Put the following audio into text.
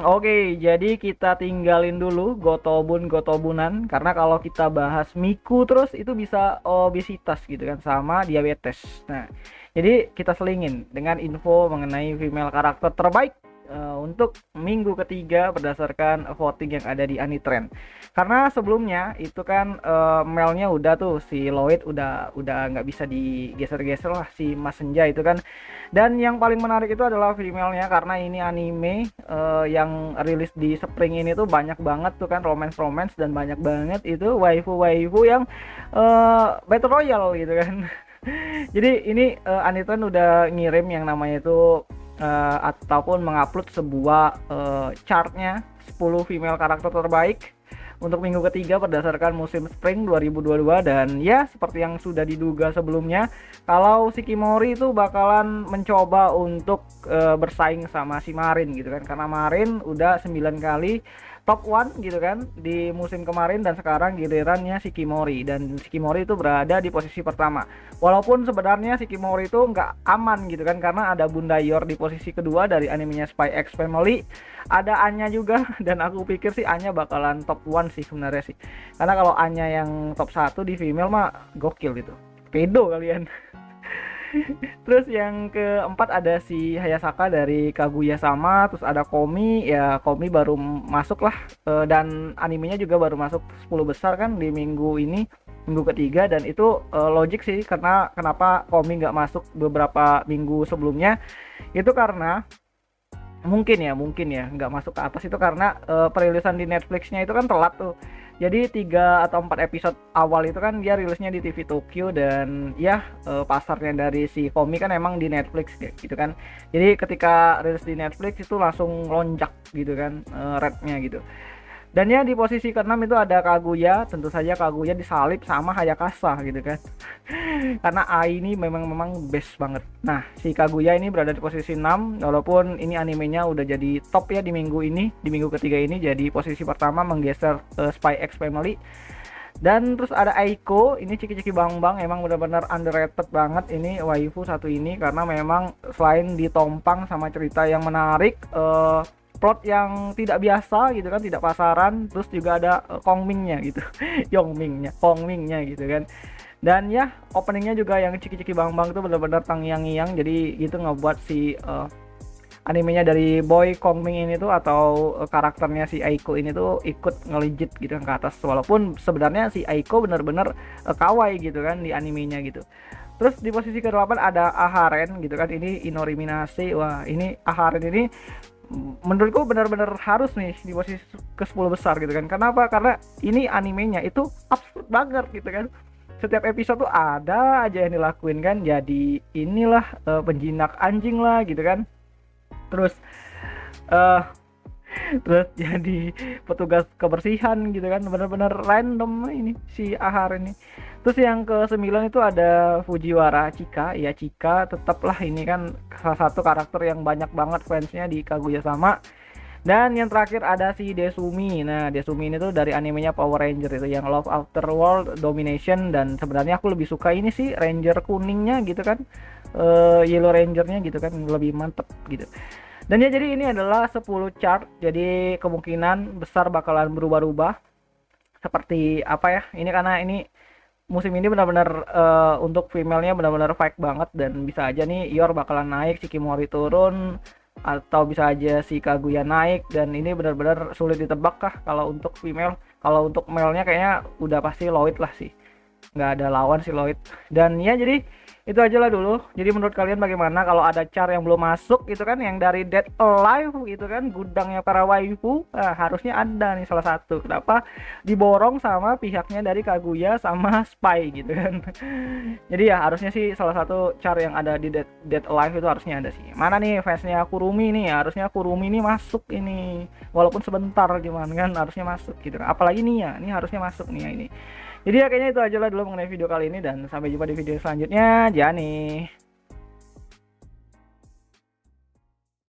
Oke, jadi kita tinggalin dulu Gotobunan karena kalau kita bahas Miku terus itu bisa obesitas gitu kan sama diabetes. Nah, jadi kita selingin dengan info mengenai female karakter terbaik untuk minggu ketiga berdasarkan voting yang ada di Anitrend. Karena sebelumnya itu kan male-nya udah tuh si Lloyd udah nggak bisa digeser-geser lah si Mas Senja itu kan. Dan yang paling menarik itu adalah female-nya karena ini anime yang rilis di spring ini tuh banyak banget tuh kan romance dan banyak banget itu waifu yang battle royale gitu kan. Jadi ini Anitrend udah ngirim yang namanya itu ataupun mengupload sebuah chartnya 10 female karakter terbaik untuk minggu ketiga berdasarkan musim spring 2022. Dan ya seperti yang sudah diduga sebelumnya kalau Shikimori itu bakalan mencoba untuk bersaing sama si Marin gitu kan, karena Marin udah 9 kali top 1 gitu kan di musim kemarin dan sekarang gilirannya Shikimori, dan Shikimori itu berada di posisi pertama. Walaupun sebenarnya Shikimori itu nggak aman gitu kan karena ada Bunda Yor di posisi kedua dari animenya Spy X Family, ada Anya juga dan aku pikir sih Anya bakalan top 1 sih sebenarnya sih. Karena kalau Anya yang top 1 di female mah gokil gitu. Pedo kalian. Terus yang keempat ada si Hayasaka dari Kaguya Sama, terus ada Komi, ya Komi baru masuk lah dan animenya juga baru masuk 10 besar kan di minggu ini, minggu ketiga, dan itu logik sih karena kenapa Komi nggak masuk beberapa minggu sebelumnya, itu karena mungkin ya nggak masuk ke atas itu karena perilisan di Netflixnya itu kan telat tuh. Jadi 3 atau 4 episode awal itu kan dia rilisnya di TV Tokyo, dan ya pasarnya dari si Komi kan emang di Netflix gitu kan. Jadi ketika rilis di Netflix itu langsung lonjak gitu kan rate-nya gitu. Dan ya di posisi ke-6 itu ada Kaguya, tentu saja Kaguya disalip sama Hayakasa gitu kan. Karena Ai ini memang best banget. Nah, si Kaguya ini berada di posisi 6 walaupun ini animenya udah jadi top ya di minggu ini, di minggu ketiga ini jadi posisi pertama menggeser Spy X Family. Dan terus ada Aiko, ini Ciki-Ciki Bang Bang, emang benar-benar underrated banget ini waifu satu ini karena memang selain ditompang sama cerita yang menarik, plot yang tidak biasa gitu kan, tidak pasaran, terus juga ada Kongmingnya gitu. Kongmingnya gitu kan. Dan ya openingnya juga yang Ciki-Ciki Bang Bang itu benar-benar terngiang-ngiang, jadi itu ngebuat si animenya dari Boy Kongming ini tuh atau karakternya si Aiko ini tuh ikut ngeligit gitu kan ke atas, walaupun sebenarnya si Aiko benar-benar kawaii gitu kan di animenya gitu. Terus di posisi ke-8 ada Aharen gitu kan, ini Inori Minase. Wah, ini Aharen ini menurutku benar-benar harus nih di posisi ke-10 besar gitu kan. Kenapa? Karena ini animenya itu absurd banget gitu kan. Setiap episode tuh ada aja yang dilakuin kan. Jadi inilah penjinak anjing lah gitu kan. Terus terus jadi petugas kebersihan gitu kan, benar-benar random ini si Ahar ini. Terus yang ke-9 itu ada Fujiwara Chika. Ya Chika tetaplah ini kan salah satu karakter yang banyak banget fansnya di Kaguya Sama. Dan yang terakhir ada si Desumi. Nah, Desumi ini tuh dari animenya Power Ranger itu yang Love After World Domination, dan sebenarnya aku lebih suka ini sih Ranger kuningnya gitu kan. Yellow Rangernya gitu kan lebih mantep gitu. Dan ya jadi ini adalah 10 chart. Jadi kemungkinan besar bakalan berubah-ubah. Seperti apa ya? Ini karena ini musim ini benar-benar untuk female-nya benar-benar fake banget, dan bisa aja nih Yor bakalan naik, Shikimori turun, atau bisa aja si Kaguya naik, dan ini benar-benar sulit ditebak kah kalau untuk female. Kalau untuk male-nya kayaknya udah pasti Lloyd lah sih. Nggak ada lawan si Lloyd. Dan ya jadi itu aja lah dulu. Jadi menurut kalian bagaimana kalau ada char yang belum masuk gitu kan, yang dari Dead Alive gitu kan, gudangnya para waifu, harusnya ada nih salah satu. Kenapa diborong sama pihaknya dari Kaguya sama Spy gitu kan. Jadi ya harusnya sih salah satu char yang ada di Dead Alive itu harusnya ada sih. Mana nih fansnya Kurumi nih, harusnya Kurumi nih masuk ini, walaupun sebentar cuman kan harusnya masuk gitu kan. Apalagi nih ya, ini harusnya masuk nih ya ini. Jadi ya kayaknya itu aja lah dulu mengenai video kali ini, dan sampai jumpa di video selanjutnya. Jani.